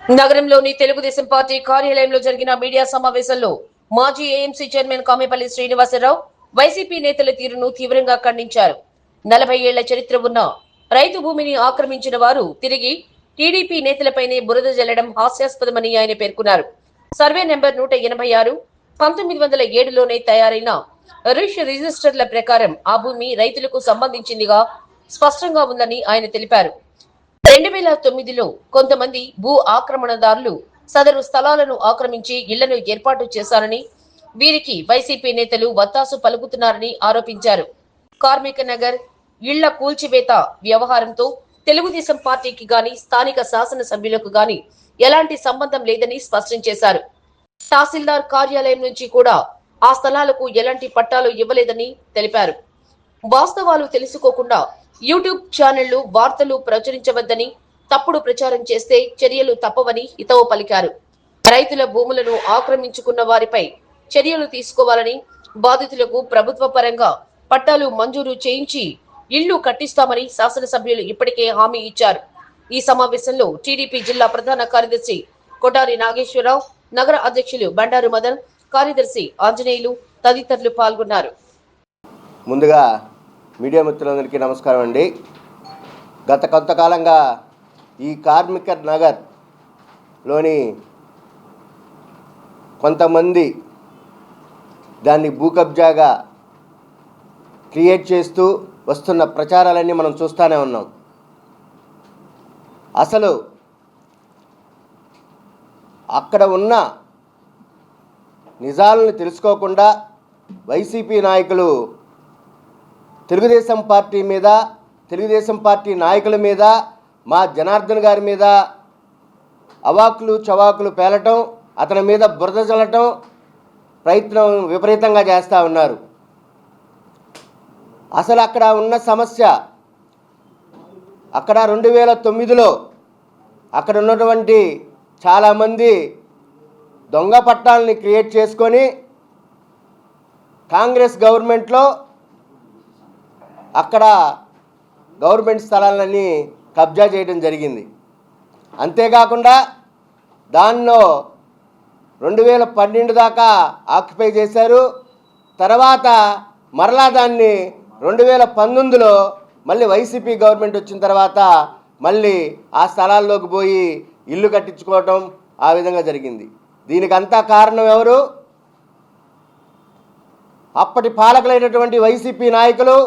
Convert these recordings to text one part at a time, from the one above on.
నగరంలోని తెలుగుదేశం పార్టీ కార్యాలయంలో జరిగిన మీడియా సమావేశంలో మాజీ ఏఎంసీ చైర్మన్ కామెపల్లి శ్రీనివాసరావు వైసీపీ నేతల తీరును తీవ్రంగా ఖండించారు. 40 ఏళ్ల చరిత్ర ఉన్న రైతు భూమిని ఆక్రమించిన వారు తిరిగి టీడీపీ నేతలపైనే బురద జల్లడం హాస్యాస్పదమని ఆయన పేర్కొన్నారు. సర్వే నెంబర్ 186 1907లోనే తయారైన రిజిస్టర్ల ప్రకారం ఆ భూమి రైతులకు సంబంధించిందిగా స్పష్టంగా ఉందని ఆయన తెలిపారు. 2009లో కొంతమంది భూ ఆక్రమణదారులు సదరు స్థలాలను ఆక్రమించి ఇళ్లను ఏర్పాటు చేశారని, వీరికి వైసీపీ నేతలు వత్తాసు పలుకుతున్నారని ఆరోపించారు. కార్మిక నగర్ ఇళ్ల కూల్చివేత వ్యవహారంతో తెలుగుదేశం పార్టీకి గాని స్థానిక శాసనసభ్యులకు గాని ఎలాంటి సంబంధం లేదని స్పష్టం చేశారు. తహసీల్దార్ కార్యాలయం నుంచి కూడా ఆ స్థలాలకు ఎలాంటి పట్టాలు ఇవ్వలేదని తెలిపారు. వాస్తవాలు తెలుసుకోకుండా యూట్యూబ్ ఛానళ్లు వార్తలు ప్రచురించవద్దని, తప్పుడు ప్రచారం చేస్తే చర్యలు తప్పవని హితవు పలికారు. రైతుల భూములను ఆక్రమించుకున్న వారిపై చర్యలు తీసుకోవాలని, బాధితులకు ప్రభుత్వ పరంగా పట్టాలు మంజూరు చేయించి ఇళ్లు కట్టిస్తామని శాసనసభ్యులు ఇప్పటికే హామీ ఇచ్చారు. ఈ సమావేశంలో టీడీపీ జిల్లా ప్రధాన కార్యదర్శి కొటారి నాగేశ్వరరావు, నగర అధ్యక్షులు బండారు మదన్, కార్యదర్శి ఆంజనేయులు తదితరులు పాల్గొన్నారు. ముందుగా మీడియా మిత్రులందరికీ నమస్కారం అండి. గత కొంతకాలంగా ఈ కార్మిక నగర్లోని కొంతమంది దాన్ని భూకబ్జాగా క్రియేట్ చేస్తూ వస్తున్న ప్రచారాలన్నీ మనం చూస్తూనే ఉన్నాం. అసలు అక్కడ ఉన్న నిజాలను తెలుసుకోకుండా వైసీపీ నాయకులు తెలుగుదేశం పార్టీ మీద, తెలుగుదేశం పార్టీ నాయకుల మీద, మా జనార్దన్ గారి మీద అవాకులు చవాకులు పేలటం, అతని మీద బురద జల్లటం ప్రయత్నం విపరీతంగా చేస్తూ ఉన్నారు. అసలు అక్కడ ఉన్న సమస్య, అక్కడ 2009లో అక్కడ ఉన్నటువంటి చాలామంది దొంగ పట్టాలని క్రియేట్ చేసుకొని కాంగ్రెస్ గవర్నమెంట్లో అక్కడ గవర్నమెంట్ స్థలాలన్నీ కబ్జా చేయడం జరిగింది. అంతేకాకుండా దానిలో 2012 దాకా ఆక్యుపై చేశారు. తర్వాత మరలా దాన్ని 2019లో మళ్ళీ వైసీపీ గవర్నమెంట్ వచ్చిన తర్వాత మళ్ళీ ఆ స్థలాల్లోకి పోయి ఇల్లు కట్టించుకోవటం ఆ విధంగా జరిగింది. దీనికంతా కారణం ఎవరు? అప్పటి పాలకులైనటువంటి వైసీపీ నాయకులు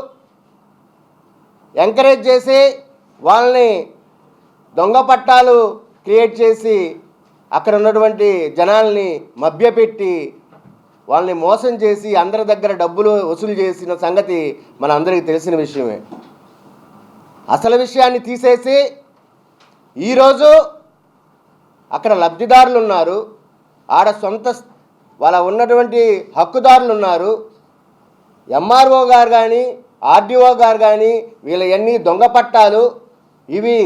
ఎంకరేజ్ చేసి వాళ్ళని దొంగ పట్టాలు క్రియేట్ చేసి అక్కడ ఉన్నటువంటి జనాల్ని మభ్యపెట్టి వాళ్ళని మోసం చేసి అందరి దగ్గర డబ్బులు వసూలు చేసిన సంగతి మన అందరికీ తెలిసిన విషయమే. అసలు విషయాన్ని తీసేసి ఈరోజు అక్కడ లబ్ధిదారులు ఉన్నారు, ఆడ సొంత వాళ్ళ ఉన్నటువంటి హక్కుదారులు ఉన్నారు. ఎంఆర్ఓ గారు కానీ ఆర్డీఓ గారు కానీ వీళ్ళవన్నీ దొంగ పట్టాలు, ఇవి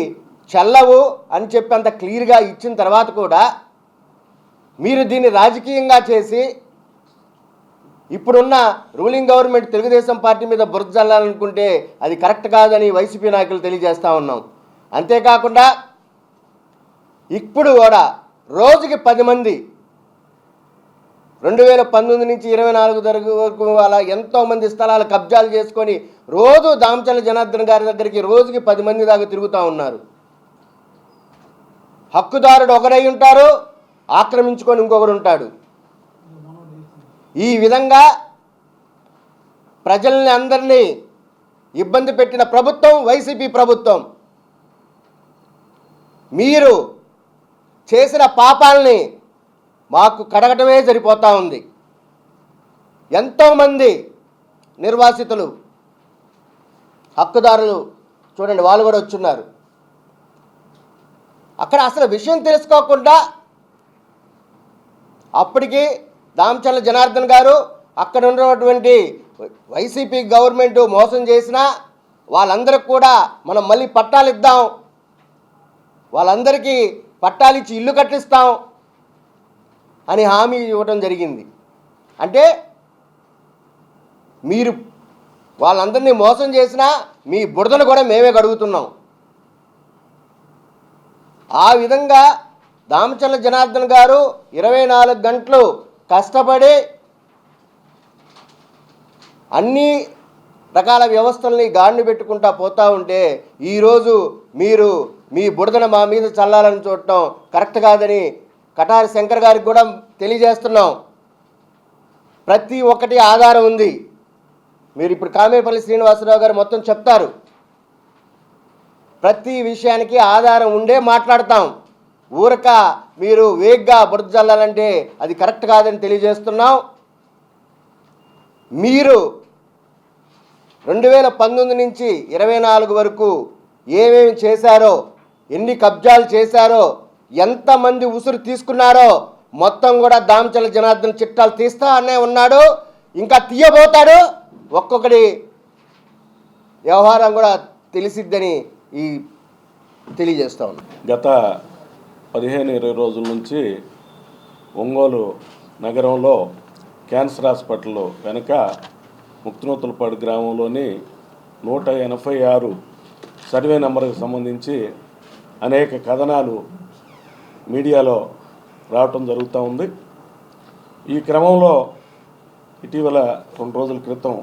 చెల్లవు అని చెప్పి అంత క్లియర్గా ఇచ్చిన తర్వాత కూడా మీరు దీన్ని రాజకీయంగా చేసి ఇప్పుడున్న రూలింగ్ గవర్నమెంట్ తెలుగుదేశం పార్టీ మీద బురద జల్లాలనుకుంటే అది కరెక్ట్ కాదని వైసీపీ నాయకులు తెలియజేస్తూ ఉన్నాం. అంతేకాకుండా ఇప్పుడు కూడా రోజుకి 10 మంది 2019 నుంచి 24 వరకు అలా ఎంతోమంది స్థలాలు కబ్జాలు చేసుకొని రోజు దామచల్ల జనార్దన్ గారి దగ్గరికి రోజుకి 10 మంది దాకా తిరుగుతూ ఉన్నారు. హక్కుదారుడు ఒకరై ఉంటారు, ఆక్రమించుకొని ఇంకొకరు ఉంటాడు. ఈ విధంగా ప్రజల్ని అందరినీ ఇబ్బంది పెట్టిన ప్రభుత్వం వైసీపీ ప్రభుత్వం. మీరు చేసిన పాపాలని మాకు కడగటమే సరిపోతూ ఉంది. ఎంతోమంది నిర్వాసితులు హక్కుదారులు చూడండి, వాళ్ళు కూడా వచ్చున్నారు. అక్కడ అసలు విషయం తెలుసుకోకుండా అప్పటికి దామచల్ల జనార్దన్ గారు అక్కడ ఉన్నటువంటి వైసీపీ గవర్నమెంట్ మోసం చేసినా వాళ్ళందరికీ కూడా మనం మళ్ళీ పట్టాలు ఇద్దాం, వాళ్ళందరికీ పట్టాలు ఇచ్చి ఇల్లు కట్టిస్తాం అని హామీ ఇవ్వడం జరిగింది. అంటే మీరు వాళ్ళందరినీ మోసం చేసినా మీ బురదను కూడా మేమే కడుగుతున్నాం. ఆ విధంగా దామచర్ల జనార్దన్ గారు 24 గంటలు కష్టపడి అన్ని రకాల వ్యవస్థల్ని గాడిని పెట్టుకుంటా పోతూ ఉంటే ఈరోజు మీరు మీ బుడదను మా మీద చల్లాలని చూడటం కరెక్ట్ కాదని కటారి శంకర్ గారికి కూడా తెలియజేస్తున్నాం. ప్రతి ఒక్కటి ఆధారం ఉంది. మీరు ఇప్పుడు కామేపల్లి శ్రీనివాసరావు గారు మొత్తం చెప్తారు. ప్రతి విషయానికి ఆధారం ఉండే మాట్లాడతాం. ఊరక మీరు వేగ్గా బురద చల్లాలంటే అది కరెక్ట్ కాదని తెలియజేస్తున్నాం. మీరు 2019 నుంచి 24 వరకు ఏమేమి చేశారో, ఎన్ని కబ్జాలు చేశారో, ఎంతమంది ఉసురు తీసుకున్నారో మొత్తం కూడా దామచర్ల జనార్దన్ చిట్టాలు తీస్తా అనే ఉన్నాడు, ఇంకా తీయబోతాడు. ఒక్కొక్కటి వ్యవహారం కూడా తెలిసిద్దని ఈ తెలియజేస్తా ఉన్నాం. గత 15-20 రోజుల నుంచి ఒంగోలు నగరంలో క్యాన్సర్ హాస్పిటల్ వెనుక ముక్తినూతలపాడు గ్రామంలోని 186 సర్వే నెంబర్కి సంబంధించి అనేక కథనాలు మీడియాలో రావటం జరుగుతూ ఉంది. ఈ క్రమంలో ఇటీవల 2 రోజుల క్రితం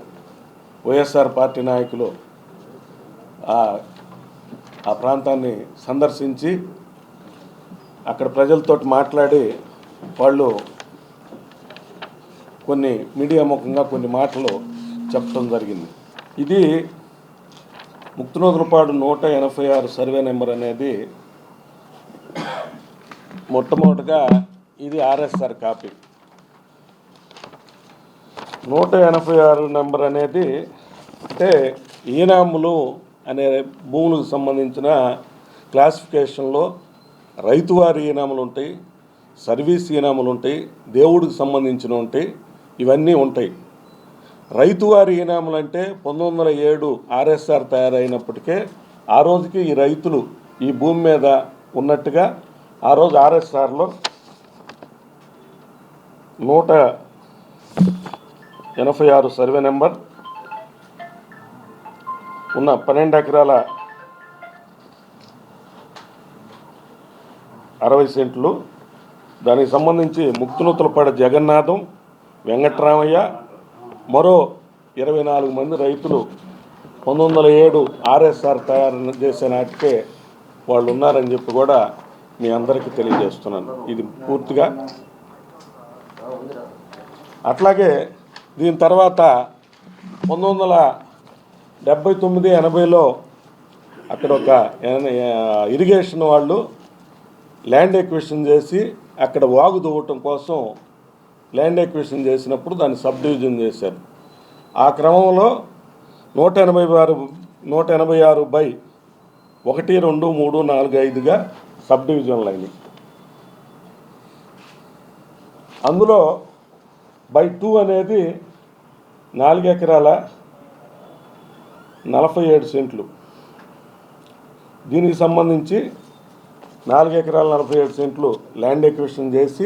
వైఎస్ఆర్ పార్టీ నాయకులు ఆ ప్రాంతాన్ని సందర్శించి అక్కడ ప్రజలతో మాట్లాడి వాళ్ళు కొన్ని మీడియా ముఖంగా కొన్ని మాటలు చెప్పడం జరిగింది. ఇది ముక్తినూతలపాడు 186 సర్వే నెంబర్ అనేది మొట్టమొదటిగా ఇది ఆర్ఎస్ఆర్ కాపీ. 186 నెంబర్ అనేది అంటే ఈనాములు అనే భూములకు సంబంధించిన క్లాసిఫికేషన్లో రైతువారి ఈనాములు ఉంటాయి, సర్వీస్ ఈనాములు ఉంటాయి, దేవుడికి సంబంధించిన ఉంటాయి, ఇవన్నీ ఉంటాయి. రైతువారి ఈనాములు అంటే 1907 ఆర్ఎస్ఆర్ తయారైనప్పటికే ఆ రోజుకి ఈ రైతులు ఈ భూమి మీద ఉన్నట్టుగా ఆ రోజు ఆర్ఎస్ఆర్లో 186 సర్వే నెంబర్ ఉన్న 12 ఎకరాల 60 సెంట్లు, దానికి సంబంధించి ముక్తినూతలపాడు జగన్నాథం, వెంకట్రామయ్య, మరో 24 మంది రైతులు 1907 ఆర్ఎస్ఆర్ తయారు చేసే నాటికే వాళ్ళు ఉన్నారని చెప్పి కూడా మీ అందరికీ తెలియజేస్తున్నాను. ఇది పూర్తిగా అట్లాగే దీని తర్వాత 1979-80లో అక్కడ ఒక ఇరిగేషన్ వాళ్ళు ల్యాండ్ ఎక్విజిషన్ చేసి అక్కడ వాగు దువ్వటం కోసం ల్యాండ్ ఎక్విజిషన్ చేసినప్పుడు దాన్ని సబ్ డివిజన్ చేశారు. ఆ క్రమంలో 186/1, 2, 3, 4, 5గా సబ్ డివిజన్లు అయినాయి. అందులో /2 అనేది 4 ఎకరాల 47 సెంట్లు. దీనికి సంబంధించి 4 ఎకరాల 47 సెంట్లు ల్యాండ్ ఎక్విజిషన్ చేసి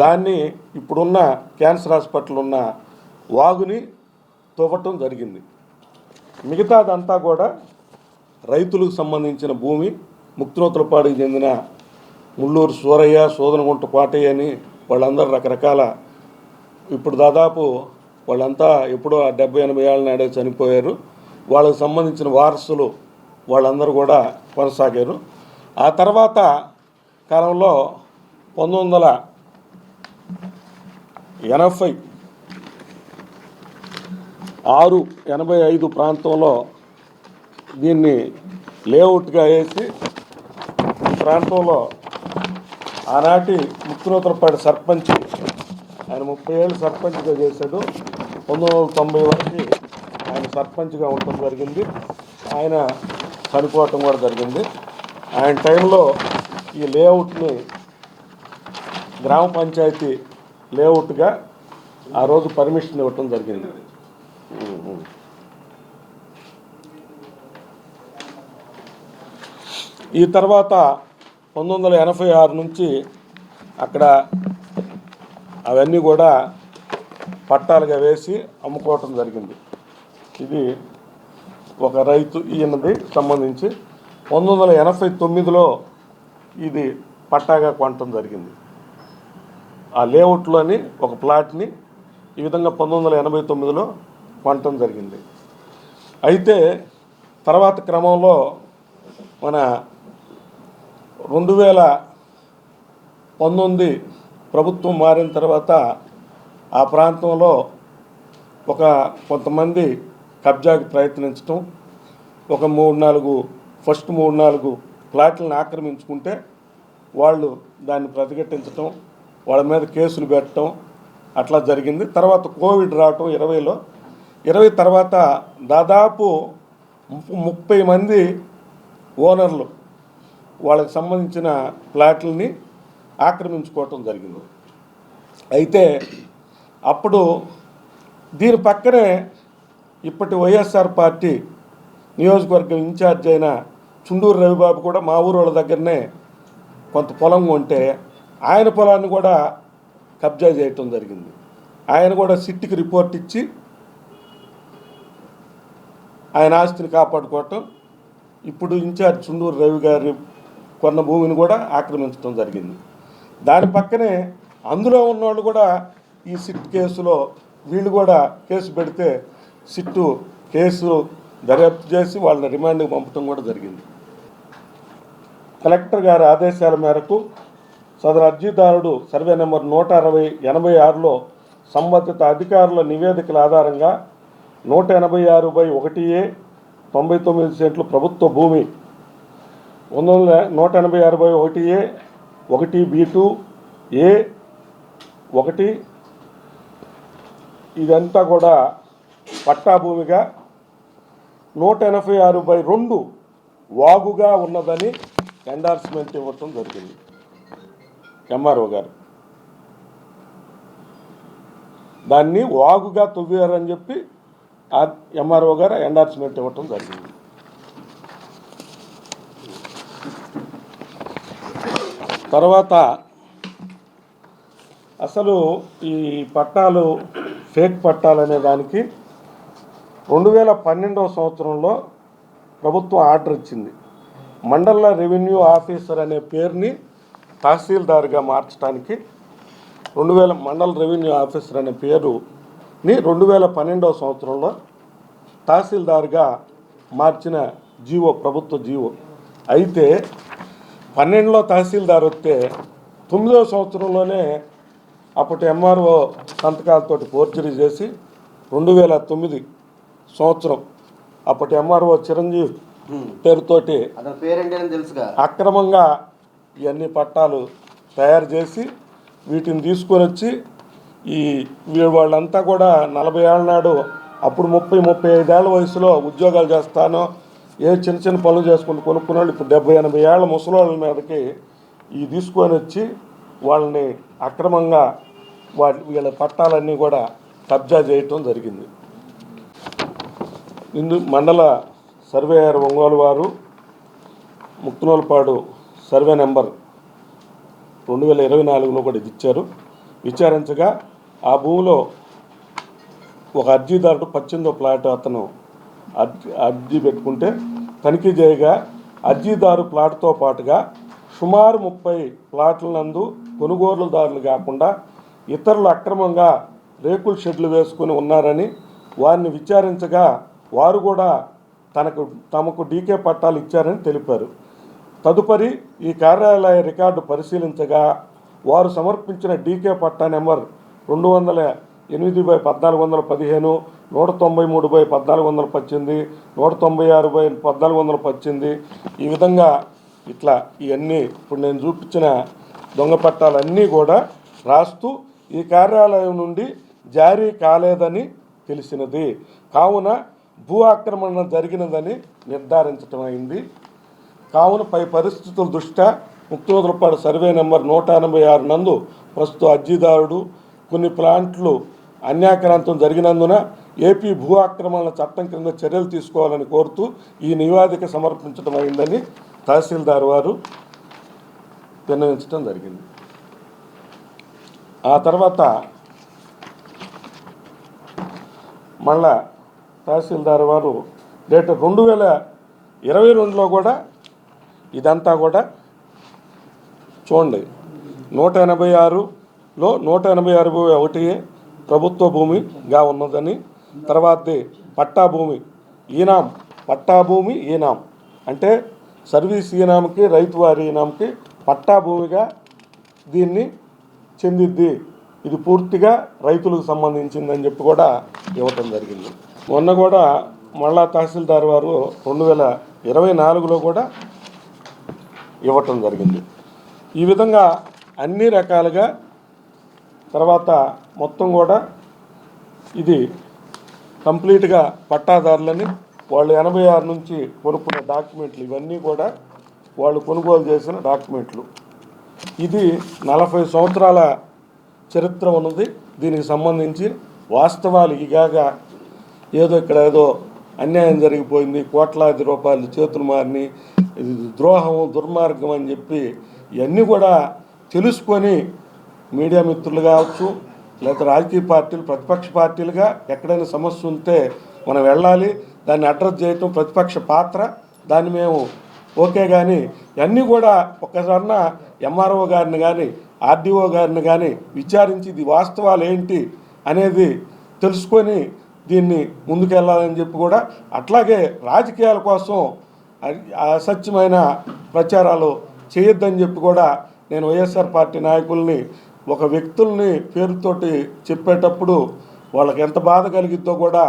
దాన్ని ఇప్పుడున్న క్యాన్సర్ హాస్పిటల్ ఉన్న వాగుని తవ్వటం జరిగింది. మిగతాదంతా కూడా రైతులకు సంబంధించిన భూమి. ముక్తినూతలపాడుకి చెందిన ముల్లూరు సూరయ్య, సోదనగుంట పాటయ్య అని వాళ్ళందరూ రకరకాల ఇప్పుడు దాదాపు వాళ్ళంతా ఎప్పుడో 70-80 ఏళ్ళ నాడే చనిపోయారు. వాళ్ళకు సంబంధించిన వారసులు వాళ్ళందరూ కూడా కొనసాగారు. ఆ తర్వాత కాలంలో 1986-85 ప్రాంతంలో దీన్ని లేఅవుట్గా వేసి ఈ ప్రాంతంలో ఆనాటి ముక్తినూతలపాడు సర్పంచ్ ఆయన 30 ఏళ్ళు సర్పంచ్గా చేశాడు. 1990 వరకు ఆయన సర్పంచ్గా ఉండటం జరిగింది. ఆయన చనిపోవటం కూడా జరిగింది. ఆయన టైంలో ఈ లేఅవుట్ని గ్రామ పంచాయతీ లేఅవుట్గా ఆ రోజు పర్మిషన్ ఇవ్వటం జరిగింది. ఈ తర్వాత 1986 నుంచి అక్కడ అవన్నీ కూడా పట్టాలుగా వేసి అమ్ముకోవటం జరిగింది. ఇది ఒక రైతు ఈయనది సంబంధించి 1989లో ఇది పట్టాగా కొనటం జరిగింది. ఆ లేఅవుట్లోని ఒక ప్లాట్ని ఈ విధంగా 1989లో కొనటం జరిగింది. అయితే తర్వాత క్రమంలో మన 2019 ప్రభుత్వం మారిన తర్వాత ఆ ప్రాంతంలో కొంతమంది కబ్జాకి ప్రయత్నించటం, ఒక 3-4 ప్లాట్లను ఆక్రమించుకుంటే వాళ్ళు దాన్ని ప్రతిఘటించటం, వాళ్ళ మీద కేసులు పెట్టడం అట్లా జరిగింది. తర్వాత కోవిడ్ రావటం 20 తర్వాత దాదాపు 30 మంది ఓనర్లు వాళ్ళకి సంబంధించిన ప్లాట్లని ఆక్రమించుకోవటం జరిగింది. అయితే అప్పుడు దీని పక్కనే ఇప్పటి వైఎస్ఆర్ పార్టీ నియోజకవర్గం ఇన్ఛార్జ్ అయిన చుండూరు రవిబాబు కూడా మా ఊరు వాళ్ళ దగ్గరనే కొంత పొలం కొంటే ఆయన పొలాన్ని కూడా కబ్జా చేయటం జరిగింది. ఆయన కూడా సిట్కి రిపోర్ట్ ఇచ్చి ఆయన ఆస్తిని కాపాడుకోవటం, ఇప్పుడు ఇన్ఛార్జ్ చుండూరు రవి గారి కొన్న భూమిని కూడా ఆక్రమించడం జరిగింది. దాని పక్కనే అందులో ఉన్నవాళ్ళు కూడా ఈ సిట్ కేసులో వీళ్ళు కూడా కేసు పెడితే సిట్టు కేసు దర్యాప్తు చేసి వాళ్ళని రిమాండ్కి పంపడం కూడా జరిగింది. కలెక్టర్ గారి ఆదేశాల మేరకు సదరు అర్జీదారుడు సర్వే నెంబర్ 160/86లో సంబంధిత అధికారుల నివేదికల ఆధారంగా 186/1A 99 సెంట్లు ప్రభుత్వ భూమి, 186/1A 1B2A 1 ఇదంతా కూడా పట్టా భూమిగా, 186/2 వాగుగా ఉన్నదని ఎండార్స్మెంట్ ఇవ్వటం జరిగింది. ఎంఆర్ఓ గారు దాన్ని వాగుగా తవ్వారని చెప్పి ఎంఆర్ఓ గారు ఎండార్స్మెంట్ ఇవ్వటం జరిగింది. తర్వాత అసలు ఈ పట్టాలు ఫేక్ పట్టాలు అనే దానికి 2012వ సంవత్సరంలో ప్రభుత్వం ఆర్డర్ ఇచ్చింది. మండల రెవెన్యూ ఆఫీసర్ అనే పేరుని తహసీల్దార్గా మార్చడానికి మండల రెవెన్యూ ఆఫీసర్ అనే పేరుని 2012వ సంవత్సరంలో తహసీల్దార్గా మార్చిన జీవో, ప్రభుత్వ జీవో. అయితే 12లో తహసీల్దార్ వస్తే 9వ సంవత్సరంలోనే అప్పటి ఎంఆర్ఓ సంతకాలతోటి ఫోర్జరీ చేసి 2009 సంవత్సరం అప్పటి ఎంఆర్ఓ చిరంజీవి పేరుతోటి అక్రమంగా ఇవన్నీ పట్టాలు తయారు చేసి వీటిని తీసుకొని వచ్చి వాళ్ళంతా కూడా 40 ఏళ్ళ నాడు అప్పుడు 30-35 ఏళ్ళ వయసులో ఉద్యోగాలు చేస్తానో చిన్న చిన్న పనులు చేసుకుంటూ కొనుక్కున్న వాళ్ళు ఇప్పుడు 70-80 ఏళ్ళ ముసలోళ్ళ మీదకి తీసుకొని వచ్చి వాళ్ళని అక్రమంగా వీళ్ళ పట్టాలన్నీ కూడా కబ్జా చేయటం జరిగింది. మండల సర్వేయర్ ఒంగోలు వారు ముక్తునోలపాడు సర్వే నెంబర్ 2024లో కూడా ఇది ఇచ్చారు. విచారించగా ఆ భూమిలో ఒక అర్జీదారుడు 18వ ప్లాట్ అతను అర్జీ పెట్టుకుంటే తనిఖీ చేయగా అర్జీదారు ప్లాట్తో పాటుగా సుమారు 30 ప్లాట్ల నందు కొనుగోలుదారులు కాకుండా ఇతరులు అక్రమంగా రేకుల షెడ్లు వేసుకుని ఉన్నారని వారిని విచారించగా వారు కూడా తమకు డీకే పట్టాలు ఇచ్చారని తెలిపారు. తదుపరి ఈ కార్యాలయ రికార్డు పరిశీలించగా వారు సమర్పించిన డీకే పట్టా నెంబర్ 208/1415, 193/1418, 196/1418 ఈ విధంగా ఇట్లా ఇవన్నీ ఇప్పుడు నేను చూపించిన దొంగ పట్టాలన్నీ కూడా రాస్తూ ఈ కార్యాలయం నుండి జారీ కాలేదని తెలిసినది. కావున భూ ఆక్రమణ జరిగినదని నిర్ధారించడం అయింది. కావున పై పరిస్థితుల దృష్ట్యా ముక్తునోలపాడు సర్వే నెంబర్ 186 నందు ప్రస్తుత అర్జీదారుడు కొన్ని ప్లాంట్లు అన్యాక్రాంతం జరిగినందున ఏపీ భూ ఆక్రమణల చట్టం కింద చర్యలు తీసుకోవాలని కోరుతూ ఈ నివేదిక సమర్పించడం అయిందని తహసీల్దార్ వారు విన్నవించడం జరిగింది. ఆ తర్వాత మళ్ళా తహసీల్దార్ వారు డేట్ 2022లో కూడా ఇదంతా కూడా చూడండి 186లో 186 ప్రభుత్వ భూమిగా ఉన్నదని, తర్వాతది పట్టా భూమి ఈనాం అంటే సర్వీస్ ఈనాంకి రైతువారి ఈనాంకి పట్టా భూమిగా దీన్ని చెందిద్ది, ఇది పూర్తిగా రైతులకు సంబంధించిందని చెప్పి కూడా ఇవ్వటం జరిగింది. మొన్న కూడా మళ్ళా తహసీల్దార్ వారు 2024లో కూడా ఇవ్వటం జరిగింది. ఈ విధంగా అన్ని రకాలుగా తర్వాత మొత్తం కూడా ఇది కంప్లీట్గా పట్టాదారులని వాళ్ళు 86 నుంచి కొనుక్కున్న డాక్యుమెంట్లు ఇవన్నీ కూడా వాళ్ళు కొనుగోలు చేసిన డాక్యుమెంట్లు. ఇది 40 సంవత్సరాల చరిత్ర ఉన్నది. దీనికి సంబంధించి వాస్తవాలు ఇగాగా ఏదో అన్యాయం జరిగిపోయింది, కోట్లాది రూపాయలు చేతులు మారిని, ఇది ద్రోహం దుర్మార్గం అని చెప్పి ఇవన్నీ కూడా తెలుసుకొని మీడియా మిత్రులు కావచ్చు, లేకపోతే రాజకీయ పార్టీలు ప్రతిపక్ష పార్టీలుగా ఎక్కడైనా సమస్య ఉంటే మనం వెళ్ళాలి, దాన్ని అడ్రస్ చేయటం ప్రతిపక్ష పాత్ర, దాన్ని మేము ఓకే. కానీ ఇవన్నీ కూడా ఒక్కసారిన ఎంఆర్ఓ గారిని కానీ ఆర్డీఓ గారిని కానీ విచారించి ఇది వాస్తవాలు ఏంటి అనేది తెలుసుకొని దీన్ని ముందుకెళ్ళాలని చెప్పి కూడా, అట్లాగే రాజకీయాల కోసం అసత్యమైన ప్రచారాలు చేయొద్దని చెప్పి కూడా నేను వైఎస్ఆర్ పార్టీ నాయకుల్ని, ఒక వ్యక్తుల్ని పేరుతోటి చెప్పేటప్పుడు వాళ్ళకి ఎంత బాధ కలిగిద్దో కూడా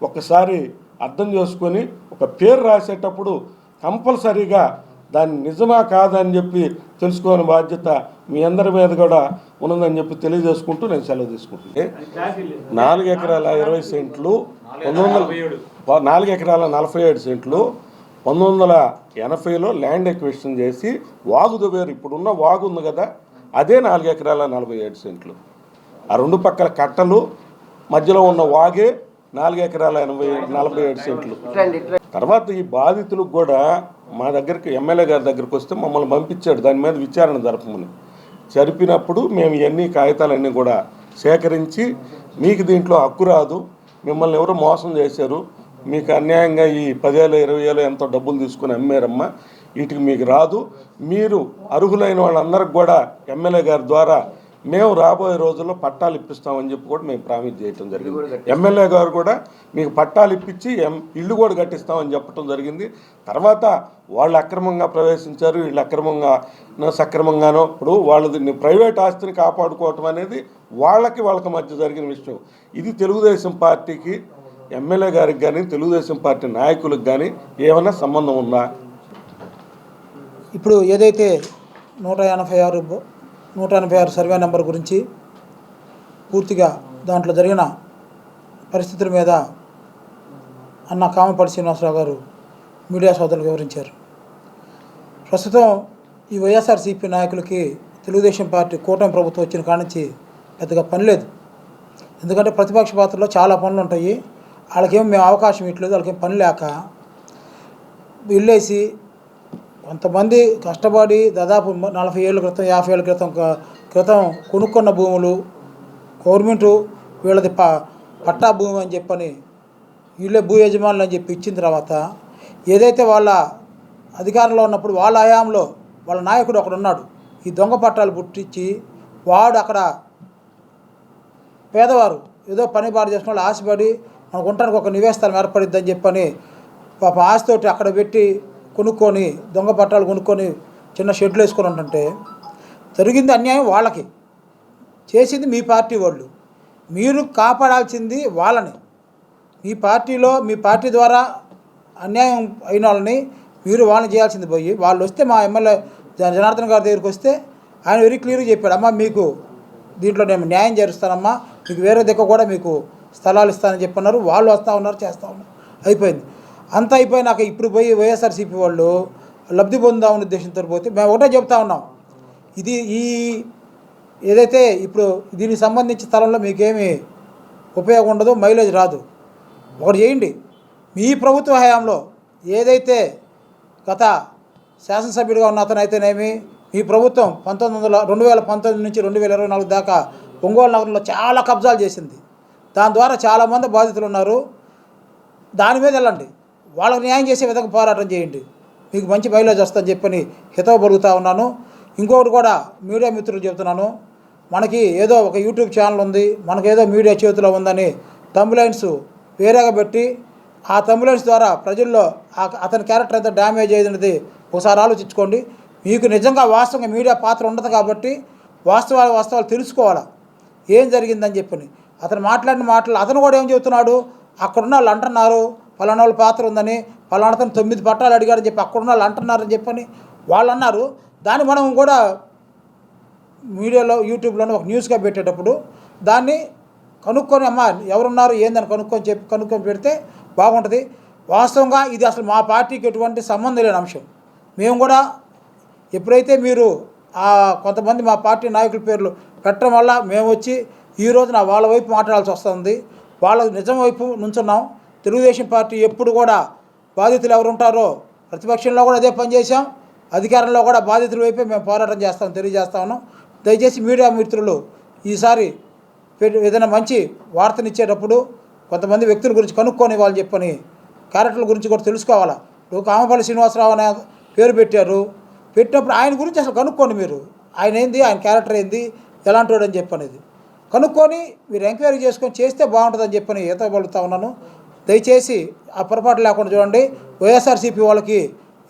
ఒక్కసారి అర్థం చేసుకొని ఒక పేరు రాసేటప్పుడు కంపల్సరీగా దాన్ని నిజమా కాదని చెప్పి తెలుసుకోని బాధ్యత మీ అందరి మీద కూడా ఉన్నదని చెప్పి తెలియజేసుకుంటూ నేను సెలవు తీసుకుంటే 4 ఎకరాల 20 సెంట్లు 4 ఎకరాల 47 సెంట్లు 1980లో ల్యాండ్ ఎక్విజిషన్ చేసి వాగు దువ్వారు. ఇప్పుడున్న వాగు ఉంది కదా, అదే 4 ఎకరాల 47 సెంట్లు. ఆ రెండు పక్కల కట్టలు మధ్యలో ఉన్న వాగే 4 ఎకరాల 47 సెంట్లు. తర్వాత ఈ బాధితులకు కూడా మా దగ్గరికి ఎమ్మెల్యే గారి దగ్గరికి వస్తే మమ్మల్ని పంపించాడు దాని మీద విచారణ జరపమని. జరిపినప్పుడు మేము ఇవన్నీ కాగితాలన్నీ కూడా సేకరించి, మీకు దీంట్లో హక్కు రాదు, మిమ్మల్ని ఎవరు మోసం చేశారు, మీకు అన్యాయంగా ఈ 10,000 20,000 ఎంతో డబ్బులు తీసుకుని అమ్మారమ్మా, వీటికి మీకు రాదు, మీరు అర్హులైన వాళ్ళందరికి కూడా ఎమ్మెల్యే గారి ద్వారా మేము రాబోయే రోజుల్లో పట్టాలు ఇప్పిస్తామని చెప్పి కూడా మేము ప్రామిస్ చేయటం జరిగింది. ఎమ్మెల్యే గారు కూడా మీకు పట్టాలు ఇప్పించి ఇల్లు కూడా కట్టిస్తామని చెప్పడం జరిగింది. తర్వాత వాళ్ళు అక్రమంగా ప్రవేశించారు, వీళ్ళు అక్రమంగా సక్రమంగానో, ఇప్పుడు వాళ్ళది ప్రైవేట్ ఆస్తిని కాపాడుకోవటం అనేది వాళ్ళకి మధ్య జరిగిన విషయం. ఇది తెలుగుదేశం పార్టీకి, ఎమ్మెల్యే గారికి కానీ తెలుగుదేశం పార్టీ నాయకులకు కానీ ఏమైనా సంబంధం ఉందా? ఇప్పుడు ఏదైతే 186 సర్వే నెంబర్ గురించి పూర్తిగా దాంట్లో జరిగిన పరిస్థితుల మీద అన్న కామపల్లి శ్రీనివాసరావు గారు మీడియా సోదరులకు వివరించారు. ప్రస్తుతం ఈ వైఎస్ఆర్సీపీ నాయకులకి తెలుగుదేశం పార్టీ కూటమి ప్రభుత్వం వచ్చిన కాడి నుంచి పెద్దగా పని లేదు. ఎందుకంటే ప్రతిపక్ష పాత్రలో చాలా పనులు ఉంటాయి, వాళ్ళకేం మేము అవకాశం ఇట్లేదు, వాళ్ళకేం పని లేక వెళ్ళేసి కొంతమంది కష్టపడి దాదాపు 40 ఏళ్ళ క్రితం 50 ఏళ్ళ క్రితం కొనుక్కున్న భూములు గవర్నమెంటు వీళ్ళది పట్టా భూమి అని చెప్పని వీళ్ళే భూ యజమానులు అని చెప్పి ఇచ్చిన తర్వాత, ఏదైతే వాళ్ళ అధికారంలో ఉన్నప్పుడు వాళ్ళ హయాంలో వాళ్ళ నాయకుడు అక్కడ ఉన్నాడు, ఈ దొంగ పట్టాలు పుట్టించి వాడు అక్కడ పేదవారు ఏదో పని బాటు చేసుకున్న వాళ్ళు ఆశపడి మనకు ఉండడానికి ఒక నివేశనం ఏర్పడిద్దని చెప్పని పాప ఆశతోటి అక్కడ పెట్టి కొనుక్కొని దొంగ పట్టాలు కొనుక్కొని చిన్న షెడ్లు వేసుకొని ఉంటుంటే జరిగింది అన్యాయం. వాళ్ళకి చేసింది మీ పార్టీ వాళ్ళు. మీరు కాపాడాల్సింది వాళ్ళని. మీ పార్టీలో మీ పార్టీ ద్వారా అన్యాయం అయిన వాళ్ళని మీరు వాళ్ళని చేయాల్సింది పోయి, వాళ్ళు వస్తే మా ఎమ్మెల్యే జనార్దన్ గారి దగ్గరికి వస్తే ఆయన వెరీ క్లియర్గా చెప్పాడు, అమ్మా మీకు దీంట్లో నేను న్యాయం చేరుస్తానమ్మా, మీకు వేరే దగ్గర కూడా మీకు స్థలాలు ఇస్తానని చెప్పన్నారు. వాళ్ళు వస్తూ ఉన్నారు, చేస్తూ ఉన్నారు, అయిపోయింది. అంతా అయిపోయినాక ఇప్పుడు పోయి వైఎస్ఆర్సీపీ వాళ్ళు లబ్ధి పొందామని ఉద్దేశంతో పోతే మేము ఒకటే చెప్తా ఉన్నాం, ఇది ఏదైతే ఇప్పుడు దీనికి సంబంధించిన స్థలంలో మీకేమీ ఉపయోగం ఉండదు, మైలేజ్ రాదు. ఒకటి చేయండి, మీ ప్రభుత్వ హయాంలో ఏదైతే గత శాసనసభ్యుడిగా ఉన్న అతను అయితేనేమి, మీ ప్రభుత్వం 2019 నుంచి 2024 దాకా ఒంగోలు నగరంలో చాలా కబ్జాలు చేసింది. దాని ద్వారా చాలామంది బాధితులు ఉన్నారు. దాని మీద వెళ్ళండి, వాళ్ళకు న్యాయం చేసే విధంగా పోరాటం చేయండి, మీకు మంచి మైలేజ్ వస్తుందని చెప్పని హితవు పలుకుతా ఉన్నాను. ఇంకొకటి కూడా మీడియా మిత్రులు చెప్తున్నాను, మనకి ఏదో ఒక యూట్యూబ్ ఛానల్ ఉంది, మనకేదో మీడియా చేతిలో ఉందని తంబులైన్స్ వేరేగా పెట్టి ఆ తంబులైన్స్ ద్వారా ప్రజల్లో అతని క్యారెక్టర్ ఎంత డ్యామేజ్ అయ్యేది ఒకసారి ఆలోచించుకోండి. మీకు నిజంగా వాస్తవంగా మీడియా పాత్ర ఉండదు కాబట్టి వాస్తవాలు తెలుసుకోవాలా ఏం జరిగిందని చెప్పని. అతను మాట్లాడిన మాటలు అతను కూడా ఏం చెబుతున్నాడు, అక్కడున్న వాళ్ళు అంటున్నారు పలానా వాళ్ళ పాత్ర ఉందని, పలానా అతను 9 పట్టాలు అడిగారని చెప్పి అక్కడున్న వాళ్ళు అంటున్నారని చెప్పని వాళ్ళు అన్నారు. దాన్ని మనం కూడా మీడియాలో యూట్యూబ్లోనే ఒక న్యూస్గా పెట్టేటప్పుడు దాన్ని కనుక్కొని అమ్మ ఎవరున్నారు ఏందని కనుక్కొని పెడితే బాగుంటుంది. వాస్తవంగా ఇది అసలు మా పార్టీకి ఎటువంటి సంబంధం లేని అంశం. మేము కూడా ఎప్పుడైతే మీరు కొంతమంది మా పార్టీ నాయకుల పేర్లు పెట్టడం వల్ల మేము వచ్చి ఈ రోజున వాళ్ళ వైపు మాట్లాడాల్సి వస్తుంది. వాళ్ళ నిజం వైపు నుంచున్నాం. తెలుగుదేశం పార్టీ ఎప్పుడు కూడా బాధితులు ఎవరు ఉంటారో ప్రతిపక్షంలో కూడా అదే పనిచేసాం, అధికారంలో కూడా బాధితుల వైపే మేము పోరాటం తెలియజేస్తా ఉన్నాం. దయచేసి మీడియా మిత్రులు ఈసారి ఏదైనా మంచి వార్తనిచ్చేటప్పుడు కొంతమంది వ్యక్తుల గురించి కనుక్కొని వాళ్ళు చెప్పని క్యారెక్టర్ల గురించి కూడా తెలుసుకోవాలా. ఇప్పుడు కామపల్లి శ్రీనివాసరావు అనే పేరు పెట్టినప్పుడు ఆయన గురించి అసలు కనుక్కోండి. మీరు ఆయన ఏంది, ఆయన క్యారెక్టర్ ఏంది, ఎలాంటి వాడు అని చెప్పనేది కనుక్కొని మీరు ఎంక్వైరీ చేసుకొని చేస్తే బాగుంటుందని చెప్పని ఈతపడుతూ ఉన్నాను. దయచేసి ఆ పొరపాటు లేకుండా చూడండి. వైఎస్ఆర్సీపీ వాళ్ళకి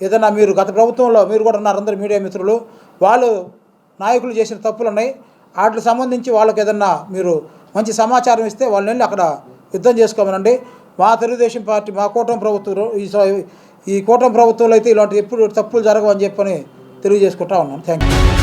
ఏదైనా మీరు గత ప్రభుత్వంలో మీరు కూడా ఉన్నారు అందరు మీడియా మిత్రులు, వాళ్ళు నాయకులు చేసిన తప్పులు ఉన్నాయి, వాటికి సంబంధించి వాళ్ళకి ఏదన్నా మీరు మంచి సమాచారం ఇస్తే వాళ్ళని వెళ్ళి అక్కడ యుద్ధం చేసుకోమనండి. మా తెలుగుదేశం పార్టీ మా కూటమి ప్రభుత్వం ఈ కూటమి ప్రభుత్వంలో అయితే ఇలాంటి ఎప్పుడు తప్పులు జరగవని చెప్పని తెలియజేసుకుంటా ఉన్నాను. Thank you.